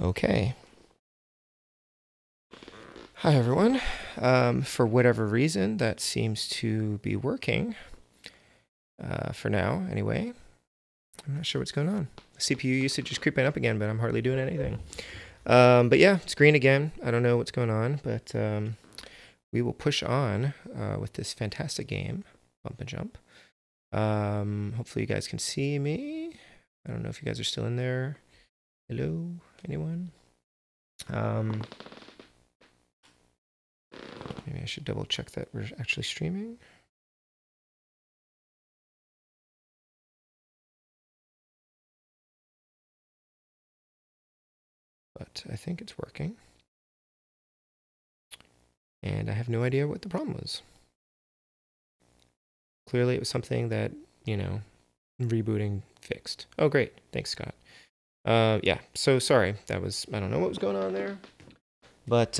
Okay. Hi everyone. For whatever reason, that seems to be working. For now, anyway. I'm not sure what's going on. CPU usage is creeping up again, but I'm hardly doing anything. But yeah, it's green again. I don't know what's going on, but we will push on with this fantastic game, Bump and Jump. Hopefully you guys can see me. I don't know if you guys are still in there. Hello, anyone? Maybe I should double check that we're actually streaming. But I think it's working. And I have no idea what the problem was. Clearly it was something that, you know, rebooting fixed. Oh, great. Thanks, Scott. Yeah, so sorry. That was, I don't know what was going on there. But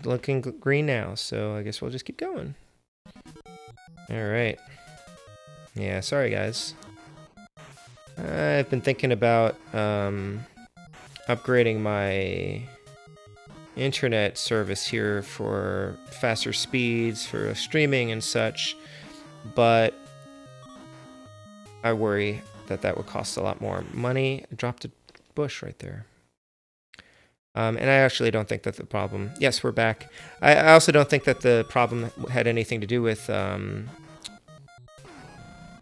looking green now, so I guess we'll just keep going. All right. Yeah, sorry, guys. I've been thinking about upgrading my internet service here for faster speeds, for streaming and such, but I worry that that would cost a lot more money. I dropped a bush right there. And I actually don't think that the problem... Yes, we're back. I also don't think that the problem had anything to do with the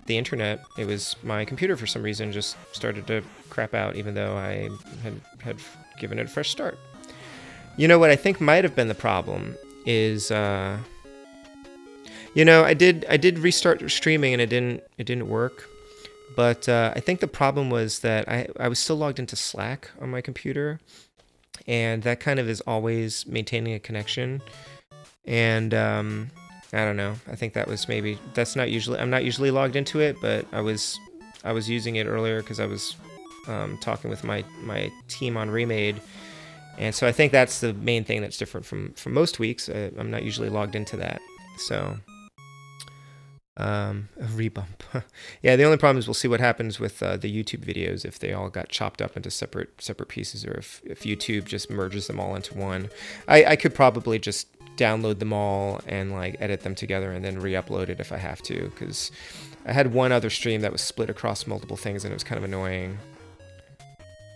internet. It was my computer, for some reason, just started to crap out, even though I had given it a fresh start. You know what I think might have been the problem is... you know, I did restart streaming and it didn't work. But I think the problem was that I was still logged into Slack on my computer. And that kind of is always maintaining a connection. And I don't know. I think that was maybe... That's not usually... I'm not usually logged into it, but I was using it earlier because I was talking with my team on Remade. And so I think that's the main thing that's different from most weeks. I'm not usually logged into that. So... a rebump. Yeah, the only problem is we'll see what happens with the YouTube videos if they all got chopped up into separate pieces, or if YouTube just merges them all into one. I could probably just download them all and like edit them together and then re-upload it if I have to, because I had one other stream that was split across multiple things and it was kind of annoying.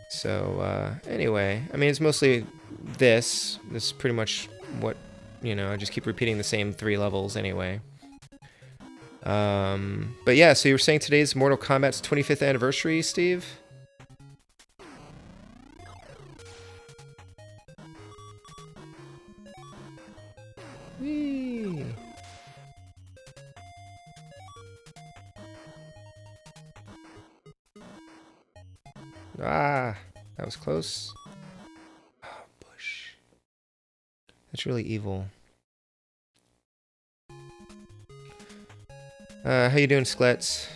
So anyway, I mean, it's mostly this is pretty much what, you know, I just keep repeating the same 3 levels anyway. But yeah, so you were saying today's Mortal Kombat's 25th anniversary, Steve? Whee! Ah, that was close. Oh, bush. That's really evil. How you doing, Sklets?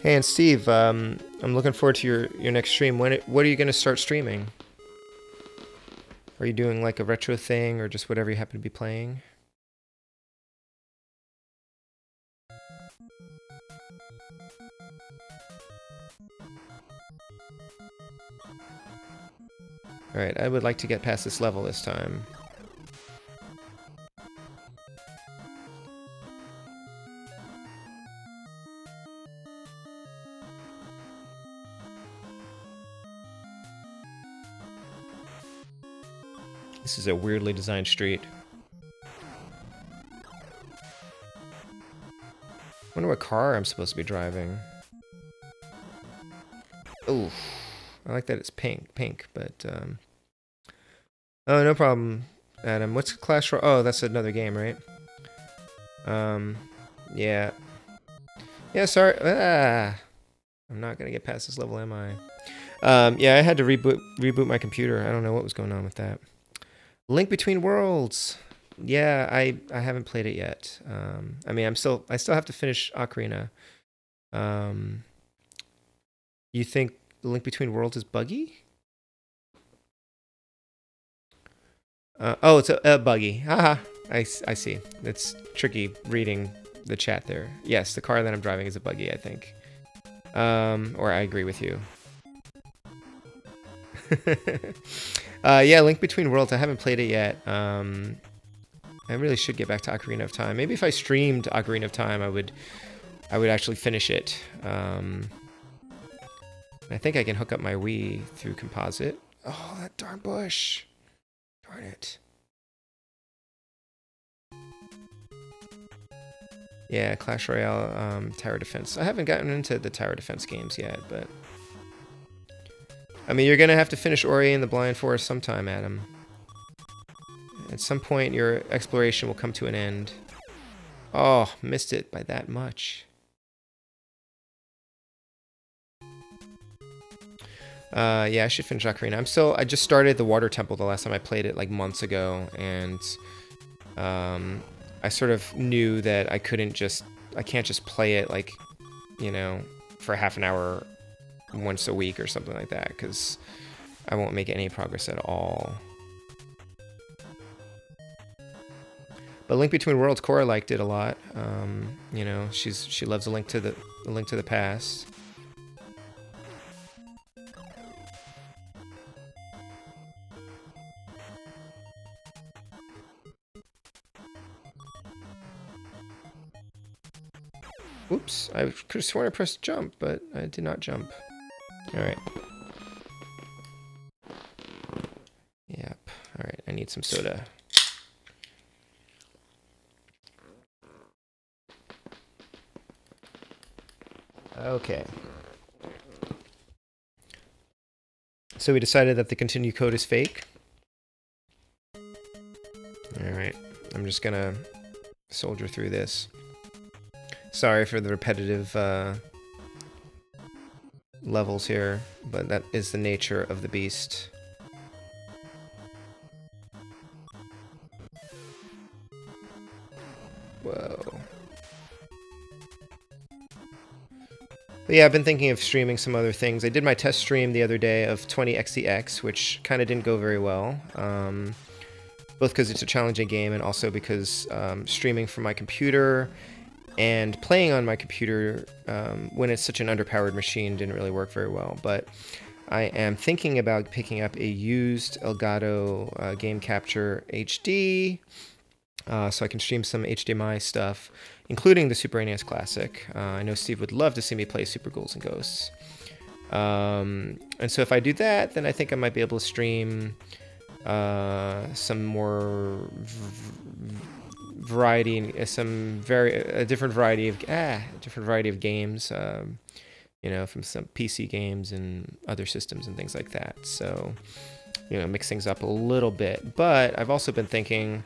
Hey, and Steve, I'm looking forward to your next stream. What are you going to start streaming? Are you doing like a retro thing or just whatever you happen to be playing? Alright, I would like to get past this level this time. This is a weirdly designed street. I wonder what car I'm supposed to be driving. Oof. I like that it's pink, but oh, no problem, Adam. What's Clash Royale? Oh, that's another game, right? Yeah. Yeah, sorry. I'm not gonna get past this level, am I? Yeah, I had to reboot my computer. I don't know what was going on with that. Link Between Worlds. Yeah, I haven't played it yet. I mean, I still have to finish Ocarina. You think Link Between Worlds is buggy? Oh, it's a buggy. Haha. I see. It's tricky reading the chat there. Yes, the car that I'm driving is a buggy, I think. Or I agree with you. Yeah, Link Between Worlds. I haven't played it yet. I really should get back to Ocarina of Time. Maybe if I streamed Ocarina of Time, I would actually finish it. I think I can hook up my Wii through Composite. Oh, that darn bush. Darn it. Yeah, Clash Royale, Tower Defense. I haven't gotten into the Tower Defense games yet, but... I mean, you're going to have to finish Ori and the Blind Forest sometime, Adam. At some point, your exploration will come to an end. Oh, missed it by that much. Yeah, I should finish Ocarina. I just started the Water Temple the last time I played it, like months ago, and I sort of knew that I can't just play it like, you know, for half an hour once a week or something like that, because I won't make any progress at all. But Link Between Worlds, Cora liked it a lot. You know, she loves A Link to the Past. Oops, I could have sworn I pressed jump, but I did not jump. Alright. Yep. Alright, I need some soda. Okay. So we decided that the continue code is fake. Alright, I'm just gonna soldier through this. Sorry for the repetitive levels here, but that is the nature of the beast. Whoa. But yeah, I've been thinking of streaming some other things. I did my test stream the other day of 20XCX, which kind of didn't go very well. Both because it's a challenging game and also because streaming from my computer and playing on my computer when it's such an underpowered machine didn't really work very well. But I am thinking about picking up a used Elgato Game Capture HD so I can stream some HDMI stuff, including the Super NES Classic. I know Steve would love to see me play Super Ghouls and Ghosts. And so if I do that, then I think I might be able to stream some more variety, a different variety of games, you know, from some PC games and other systems and things like that. So, you know, mix things up a little bit. But I've also been thinking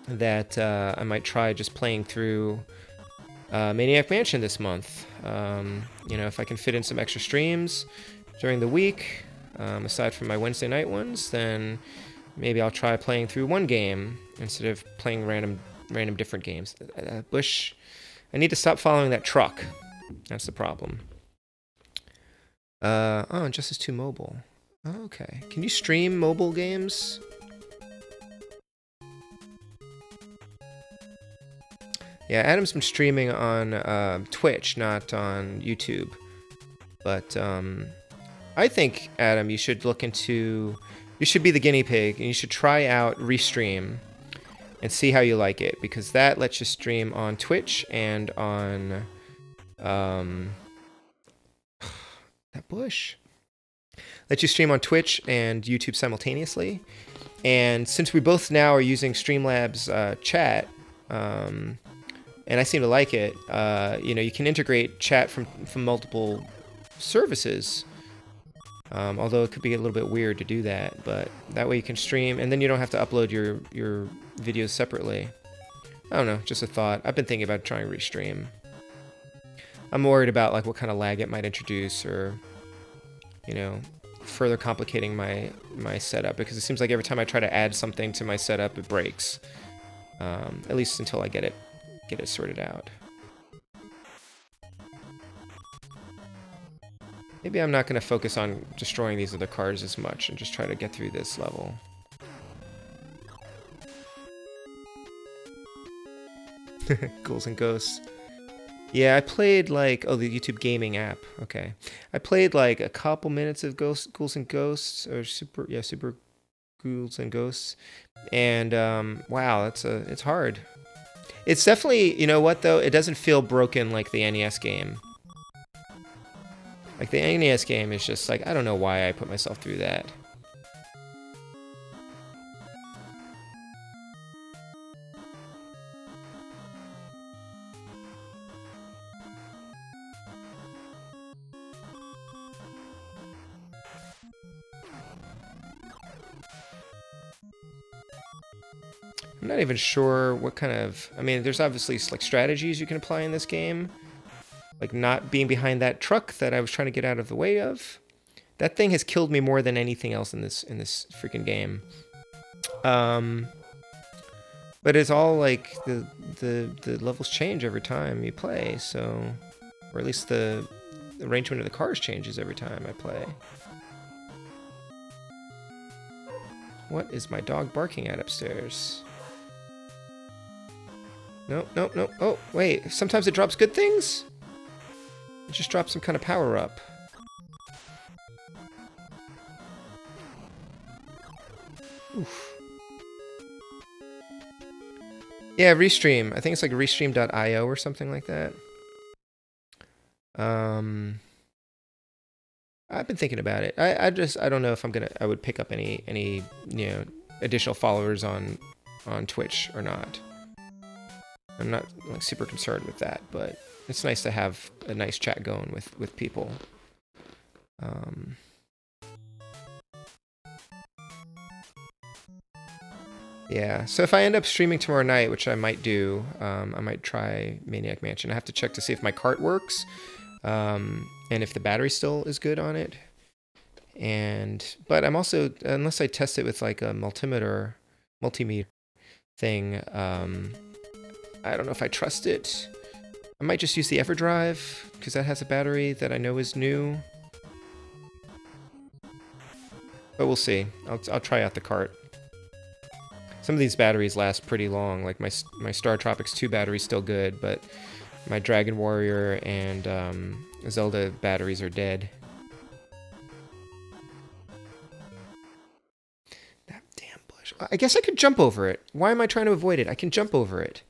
that I might try just playing through Maniac Mansion this month. You know, if I can fit in some extra streams during the week, aside from my Wednesday night ones, then maybe I'll try playing through one game instead of playing random different games. Bush, I need to stop following that truck. That's the problem. Oh, Injustice 2 Mobile. Oh, okay. Can you stream mobile games? Yeah, Adam's been streaming on Twitch, not on YouTube. But I think, Adam, you should look into... You should be the guinea pig, and you should try out Restream and see how you like it, because that lets you stream on Twitch and on... that bush. Lets you stream on Twitch and YouTube simultaneously. And since we both now are using Streamlabs chat... and I seem to like it. You know, you can integrate chat from multiple services, although it could be a little bit weird to do that. But that way you can stream, and then you don't have to upload your videos separately. I don't know, just a thought. I've been thinking about trying Restream. I'm worried about like what kind of lag it might introduce, or you know, further complicating my setup, because it seems like every time I try to add something to my setup, it breaks. At least until I get it sorted out. Maybe I'm not going to focus on destroying these other cars as much and just try to get through this level. Ghouls and Ghosts. Yeah, I played like, oh, the YouTube gaming app. Okay. I played like a couple minutes of Ghouls and Ghosts, or Super Ghouls and Ghosts. And wow, it's hard. It's definitely, you know what though, it doesn't feel broken like the NES game. Like the NES game is just like, I don't know why I put myself through that. I'm not even sure what kind of... I mean, there's obviously like strategies you can apply in this game. Like not being behind that truck that I was trying to get out of the way of. That thing has killed me more than anything else in this freaking game. But it's all like the levels change every time you play, so... Or at least the arrangement of the cars changes every time I play. What is my dog barking at upstairs? Nope, nope, nope. Oh, wait. Sometimes it drops good things? It just drops some kind of power-up. Oof. Yeah, Restream. I think it's like restream.io or something like that. I've been thinking about it. I don't know if I would pick up any you know, additional followers on Twitch or not. I'm not like super concerned with that, but it's nice to have a nice chat going with people. Yeah, so if I end up streaming tomorrow night, which I might do, I might try Maniac Mansion. I have to check to see if my cart works, and if the battery still is good on it. But I'm also, unless I test it with like a multimeter thing, I don't know if I trust it. I might just use the EverDrive, because that has a battery that I know is new. But we'll see. I'll try out the cart. Some of these batteries last pretty long. Like my Star Tropics 2 battery's still good, but my Dragon Warrior and Zelda batteries are dead. That damn bush. I guess I could jump over it. Why am I trying to avoid it? I can jump over it.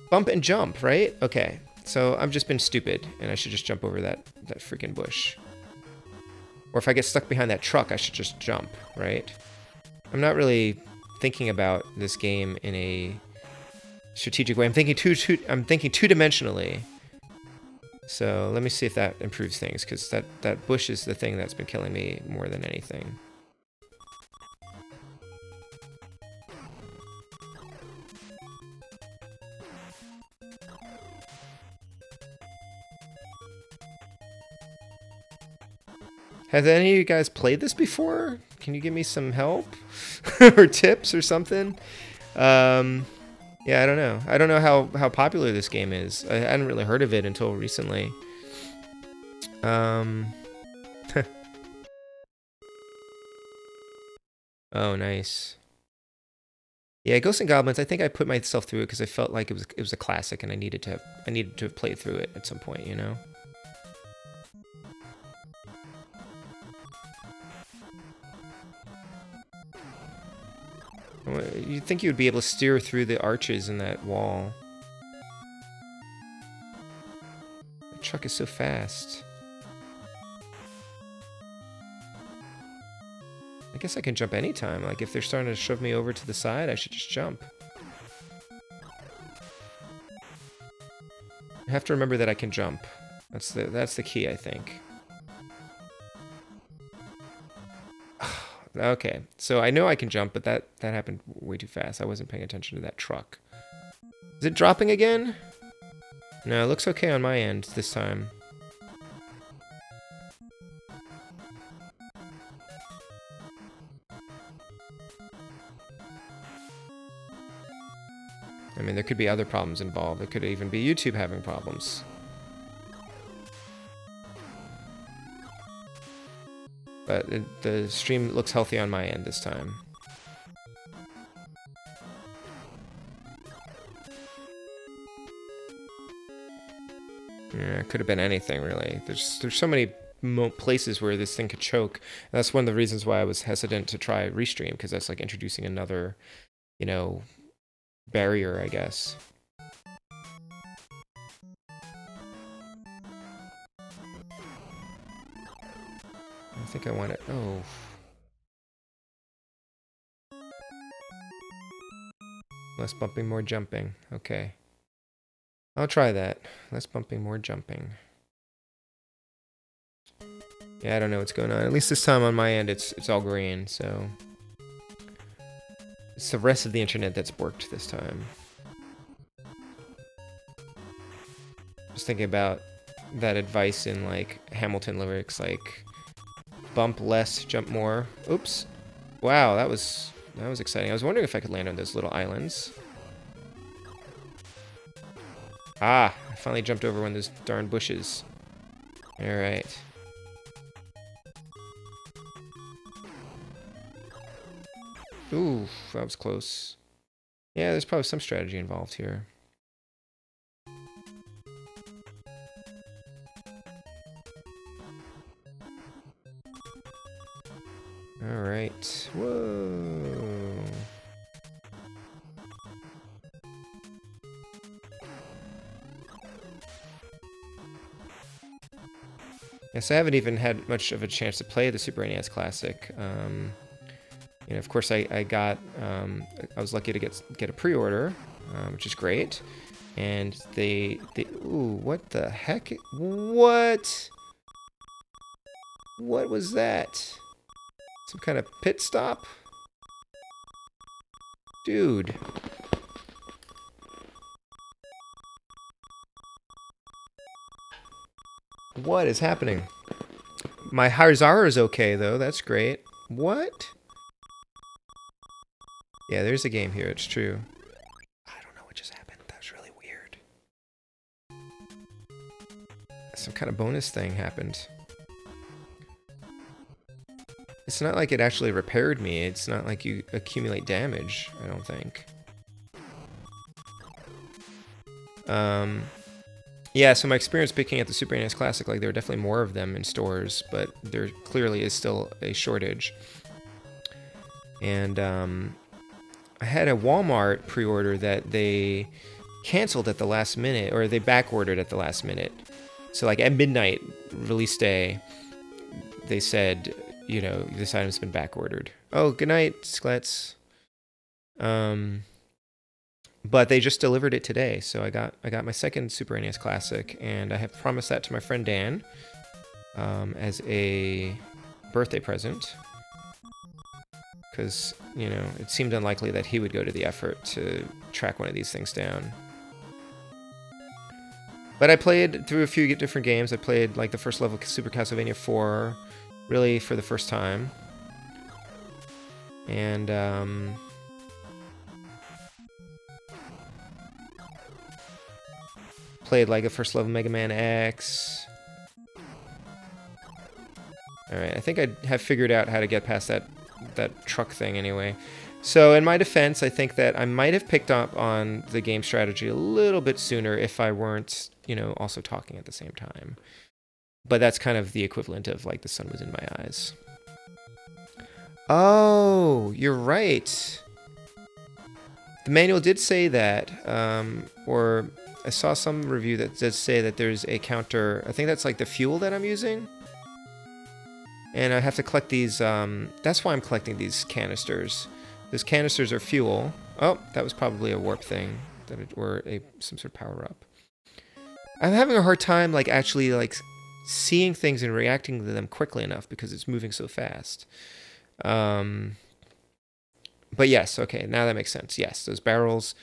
Bump and jump, right? Okay, so I've just been stupid, and I should just jump over that freaking bush. Or if I get stuck behind that truck, I should just jump, right? I'm not really thinking about this game in a strategic way. I'm thinking two-dimensionally. So let me see if that improves things, because that bush is the thing that's been killing me more than anything. Have any of you guys played this before? Can you give me some help or tips or something? Yeah, I don't know. I don't know how popular this game is. I hadn't really heard of it until recently. Oh, nice. Yeah, Ghosts and Goblins. I think I put myself through it because I felt like it was a classic, and I needed to have played through it at some point, you know. You'd think you would be able to steer through the arches in that wall. The truck is so fast. I guess I can jump anytime. Like, if they're starting to shove me over to the side, I should just jump. I have to remember that I can jump. That's the key, I think. Okay, so I know I can jump, but that happened way too fast. I wasn't paying attention to that truck. Is it dropping again? No, it looks okay on my end this time. I mean, there could be other problems involved. It could even be YouTube having problems. But the stream looks healthy on my end this time. Yeah, it could have been anything, really. There's so many places where this thing could choke. And that's one of the reasons why I was hesitant to try Restream, because that's like introducing another, you know, barrier, I guess. I think I want it. Oh. Less bumping, more jumping. Okay. I'll try that. Less bumping, more jumping. Yeah, I don't know what's going on. At least this time on my end, it's all green, so... It's the rest of the internet that's worked this time. Just thinking about that advice in, like, Hamilton lyrics, like... Bump less, jump more. Oops. Wow, that was exciting. I was wondering if I could land on those little islands. Ah, I finally jumped over one of those darn bushes. Alright. Ooh, that was close. Yeah, there's probably some strategy involved here. Alright. Whoa. Yes, I haven't even had much of a chance to play the Super NES Classic. You know, of course, I was lucky to get a pre-order, which is great. And ooh, what the heck? What? What was that? Some kind of pit stop? Dude. What is happening? My Harzara is okay, though. That's great. What? Yeah, there's a game here. It's true. I don't know what just happened. That was really weird. Some kind of bonus thing happened. It's not like it actually repaired me. It's not like you accumulate damage, I don't think. Yeah, so my experience picking up the Super NES Classic, like, there are definitely more of them in stores, but there clearly is still a shortage. And, I had a Walmart pre-order that they canceled at the last minute, or they back-ordered at the last minute. So, like, at midnight, release day, they said, you know, this item's been back-ordered. Oh, good night, Sklets. But they just delivered it today, so I got my second Super NES Classic, and I have promised that to my friend Dan as a birthday present, because, you know, it seemed unlikely that he would go to the effort to track one of these things down. But I played through a few different games. I played, like, the first level of Super Castlevania 4, really for the first time, and played, like, the first level Mega Man X. Alright, I think I have figured out how to get past that truck thing anyway. So in my defense, I think that I might have picked up on the game strategy a little bit sooner if I weren't, you know, also talking at the same time. But that's kind of the equivalent of, like, the sun was in my eyes. Oh, you're right. The manual did say that, or I saw some review that does say that there's a counter. I think that's, like, the fuel that I'm using. And I have to collect these, that's why I'm collecting these canisters. Those canisters are fuel. Oh, that was probably a warp thing, or some sort of power-up. I'm having a hard time, like, actually, like, seeing things and reacting to them quickly enough because it's moving so fast. But yes, okay, now that makes sense. Yes, those barrels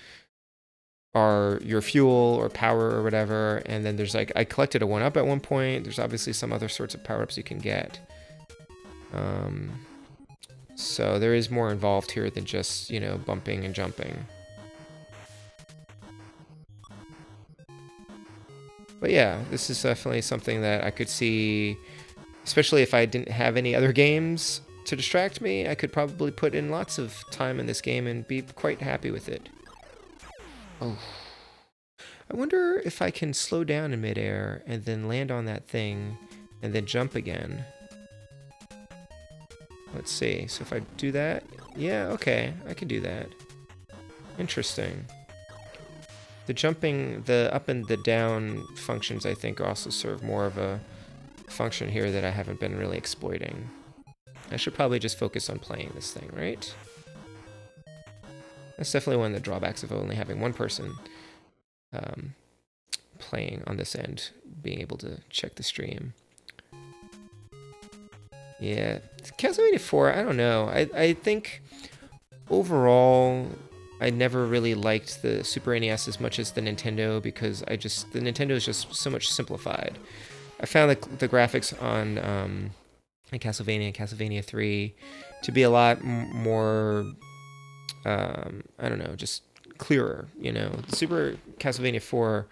are your fuel or power or whatever, and then there's, like, I collected a 1-up at one point. There's obviously some other sorts of power-ups you can get. So there is more involved here than just, you know, bumping and jumping. But yeah, this is definitely something that I could see, especially if I didn't have any other games to distract me, I could probably put in lots of time in this game and be quite happy with it. Oh. I wonder if I can slow down in midair and then land on that thing and then jump again. Let's see. So if I do that, yeah, okay, I can do that. Interesting. The jumping, the up and the down functions, I think, also serve more of a function here that I haven't been really exploiting. I should probably just focus on playing this thing, right? That's definitely one of the drawbacks of only having one person playing on this end, being able to check the stream. Yeah, Castlevania 4, I don't know. I think overall, I never really liked the Super NES as much as the Nintendo because the Nintendo is just so much simplified. I found the graphics on Castlevania and Castlevania 3 to be a lot more, I don't know, just clearer, you know. The Super Castlevania 4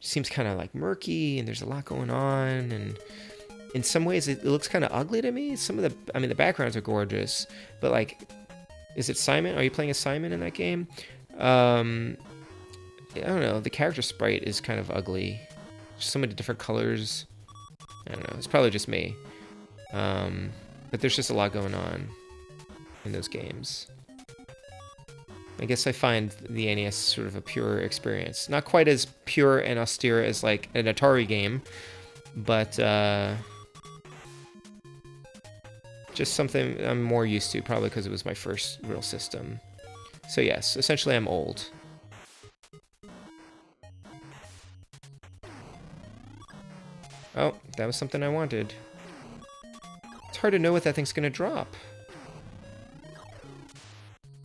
seems kind of like murky and there's a lot going on, and in some ways it looks kind of ugly to me. Some of the, I mean, the backgrounds are gorgeous, but like, is it Simon? Are you playing as Simon in that game? I don't know, the character sprite is kind of ugly. So many different colors. I don't know, it's probably just me. But there's just a lot going on in those games. I guess I find the NES sort of a pure experience. Not quite as pure and austere as like an Atari game, but just something I'm more used to, probably because it was my first real system. So yes, essentially I'm old. Oh, that was something I wanted. It's hard to know what that thing's gonna drop.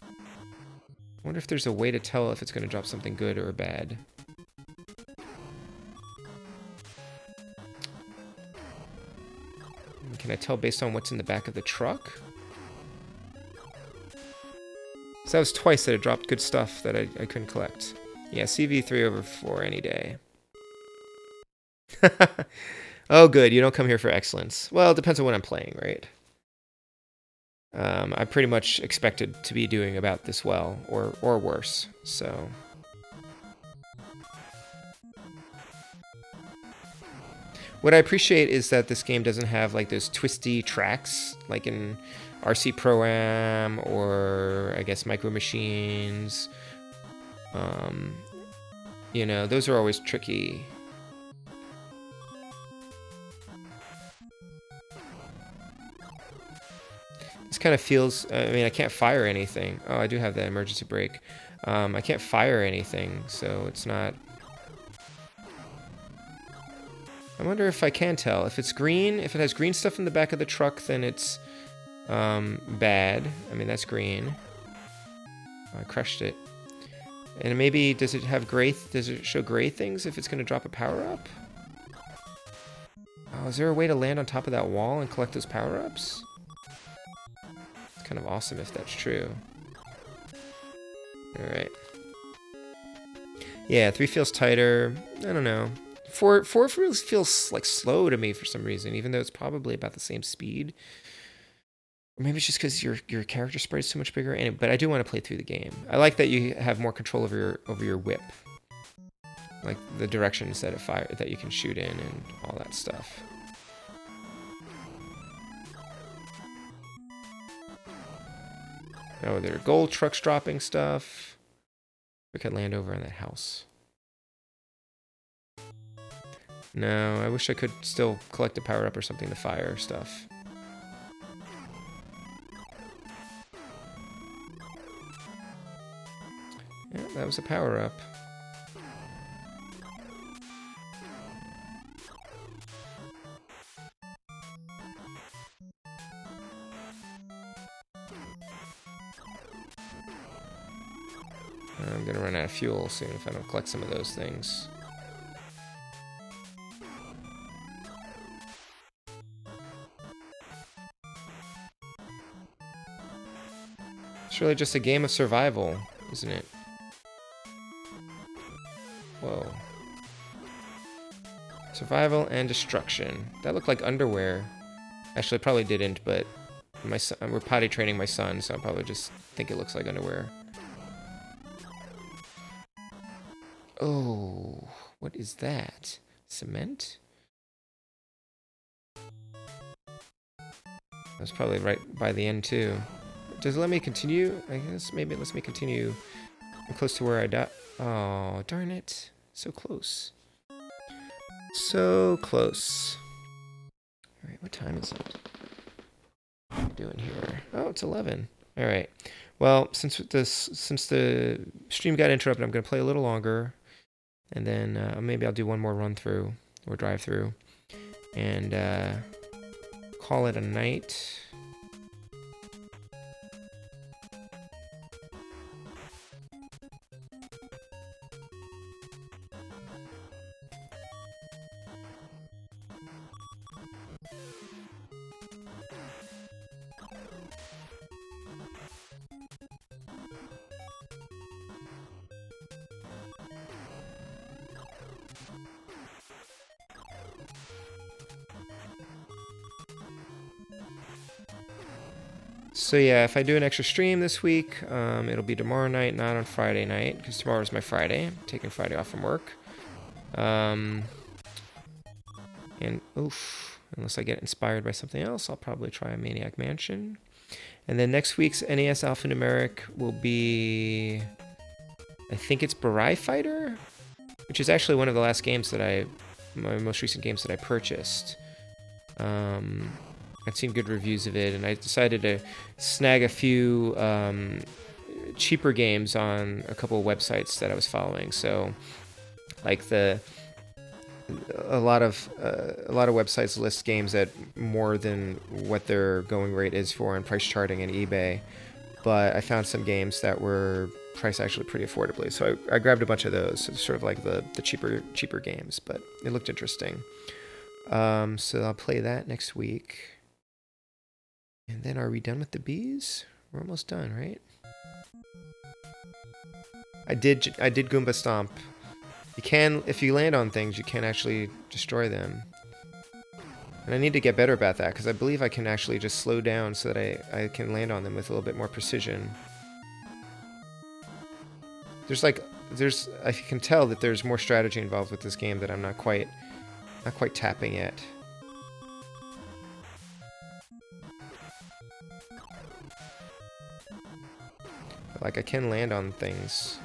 I wonder if there's a way to tell if it's gonna drop something good or bad. Can I tell based on what's in the back of the truck? So that was twice that it dropped good stuff that I couldn't collect. Yeah, CV3/4 any day. Oh, good. You don't come here for excellence. Well, it depends on what I'm playing, right? I pretty much expected to be doing about this well, or worse, so... What I appreciate is that this game doesn't have like those twisty tracks like in RC Pro-Am or I guess Micro Machines. You know, those are always tricky. This kind of feels, I mean, I can't fire anything. Oh, I do have that emergency brake. I can't fire anything, so it's not... I wonder if I can tell. If it's green, if it has green stuff in the back of the truck, then it's bad. I mean, that's green. Oh, I crushed it. And maybe, does it have gray, does it show gray things if it's going to drop a power-up? Oh, is there a way to land on top of that wall and collect those power-ups? It's kind of awesome if that's true. Alright. Yeah, 3 feels tighter. I don't know. 4 feels like slow to me for some reason, even though it's probably about the same speed. Or maybe it's just because your character sprite is so much bigger. But I do want to play through the game. I like that you have more control over your whip, like the directions that it fire that you can shoot in and all that stuff. Oh, there are gold trucks dropping stuff. We could land over on that house. No, I wish I could still collect a power-up or something to fire stuff. Yeah, that was a power-up. I'm gonna run out of fuel soon if I don't collect some of those things. It's really just a game of survival, isn't it? Whoa. Survival and destruction. That looked like underwear. Actually, it probably didn't, but my son, we're potty training my son, so I'll probably just think it looks like underwear. Oh, what is that? Cement? That's probably right by the end, too. Does it let me continue? I guess maybe it lets me continue. I'm close to where I died. Oh, darn it. So close. So close. Alright, what time is it? What am I doing here? Oh, it's 11. Alright. Well, since the stream got interrupted, I'm going to play a little longer. And then maybe I'll do one more run through or drive through. And call it a night. So yeah, if I do an extra stream this week, it'll be tomorrow night, not on Friday night, because tomorrow's my Friday. I'm taking Friday off from work. And oof, unless I get inspired by something else, I'll probably try a Maniac Mansion. And then next week's NES Alphanumeric will be, I think it's Barai Fighter, which is actually one of the last games that my most recent games that I purchased. I'd seen good reviews of it, and I decided to snag a few cheaper games on a couple of websites that I was following. So, like a lot of websites list games at more than what their going rate is for on price charting and eBay. But I found some games that were priced actually pretty affordably, so I grabbed a bunch of those. It's sort of like the cheaper games, but it looked interesting. So I'll play that next week. And then are we done with the bees? We're almost done, right? I did Goomba Stomp. You can, if you land on things, you can actually destroy them. And I need to get better about that, because I believe I can actually just slow down so that I can land on them with a little bit more precision. I can tell that there's more strategy involved with this game that I'm not quite tapping yet. Like, I can land on things.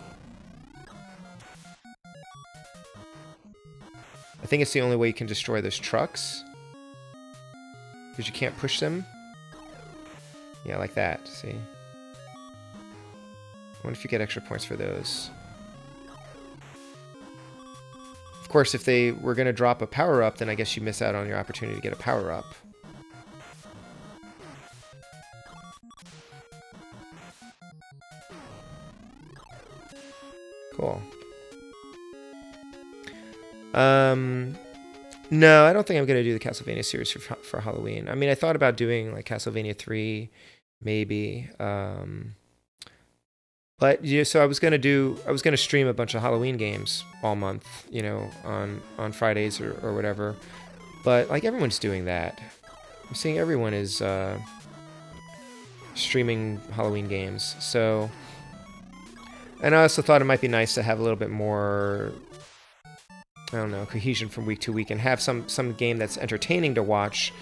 I think it's the only way you can destroy those trucks. Because you can't push them. Yeah, like that, see? I wonder if you get extra points for those. Of course, if they were going to drop a power-up, then I guess you miss out on your opportunity to get a power-up. Cool. No, I don't think I'm going to do the Castlevania series for Halloween. I mean, I thought about doing like Castlevania 3, maybe. But yeah, so I was going to stream a bunch of Halloween games all month, you know, on Fridays or whatever. But like everyone's doing that. I'm seeing everyone is streaming Halloween games. So, and I also thought it might be nice to have a little bit more, I don't know, cohesion from week to week, and have some game that's entertaining to watch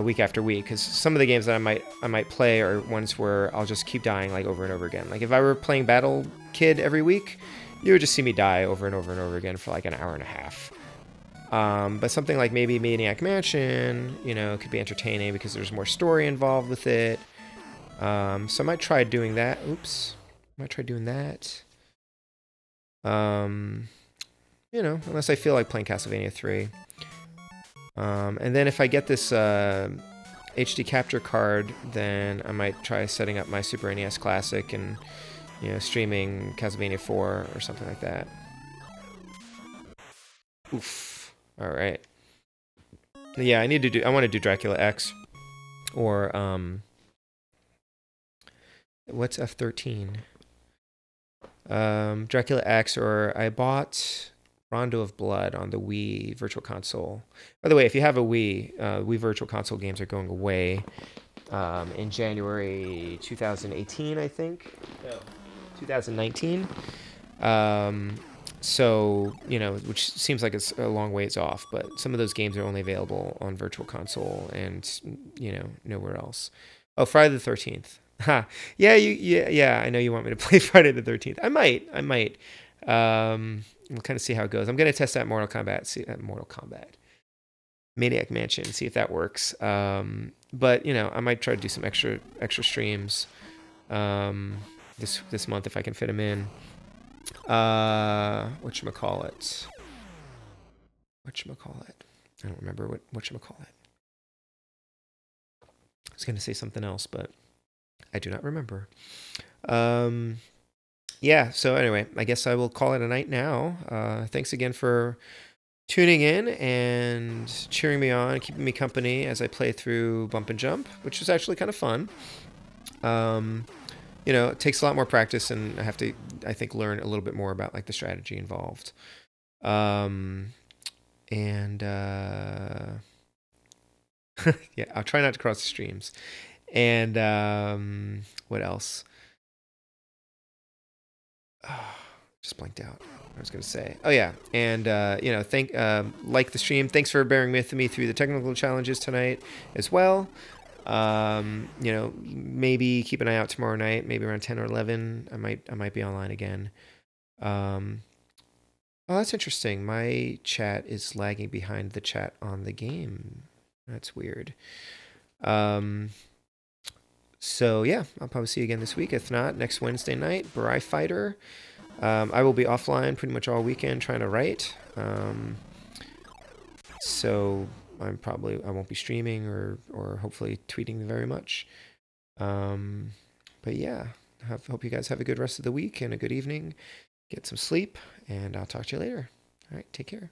week after week. Because some of the games that I might play are ones where I'll just keep dying like over and over again. Like if I were playing Battle Kid every week, you would just see me die over and over and over again for like an hour and a half. But something like maybe Maniac Mansion, you know, could be entertaining because there's more story involved with it. So I might try doing that. Oops. I might try doing that. You know, unless I feel like playing Castlevania 3. And then if I get this HD capture card, then I might try setting up my Super NES Classic and, you know, streaming Castlevania 4 or something like that. Oof. All right. Yeah, I want to do Dracula X or what's F13? Dracula X, or I bought Rondo of Blood on the Wii Virtual Console. By the way, if you have a Wii, Wii Virtual Console games are going away in January 2018, I think. No, 2019. So, you know, which seems like it's a long ways off, but some of those games are only available on Virtual Console and, you know, nowhere else. Oh, Friday the 13th. Ha. Yeah, yeah, I know you want me to play Friday the 13th. I might. We'll kind of see how it goes. I'm going to test that Mortal Kombat. Maniac Mansion, see if that works. But, you know, I might try to do some extra streams this month if I can fit them in. Whatchamacallit? I don't remember whatchamacallit. I was going to say something else, but I do not remember. Yeah, so anyway, I guess I will call it a night now. Thanks again for tuning in and cheering me on, keeping me company as I play through Bump and Jump, which was actually kind of fun. You know, it takes a lot more practice, and I have to, I think, learn a little bit more about like the strategy involved. Yeah, I'll try not to cross the streams. And what else? Just blanked out. I was going to say. Oh yeah, and you know, like the stream. Thanks for bearing with me through the technical challenges tonight as well. You know, maybe keep an eye out tomorrow night, maybe around 10 or 11. I might be online again. Oh, that's interesting. My chat is lagging behind the chat on the game. That's weird. So yeah, I'll probably see you again this week. If not, next Wednesday night, Barai Fighter. I will be offline pretty much all weekend trying to write. So I won't be streaming or hopefully tweeting very much. But yeah, hope you guys have a good rest of the week and a good evening. Get some sleep, and I'll talk to you later. All right, take care.